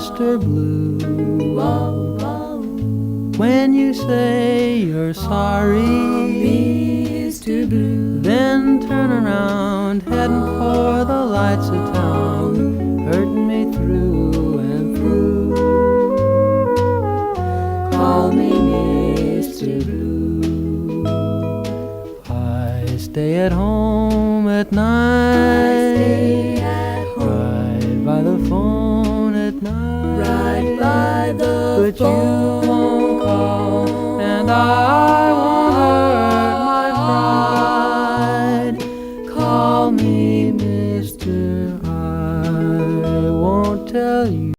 Mr. Blue. When you say you're sorry, Mr. Blue, then turn around, heading for the lights of town, hurting me through and through. call me Mr. Blue. I stay at home at night, Stay at home, right by the phone at night, right by the but phone. you won't call, and I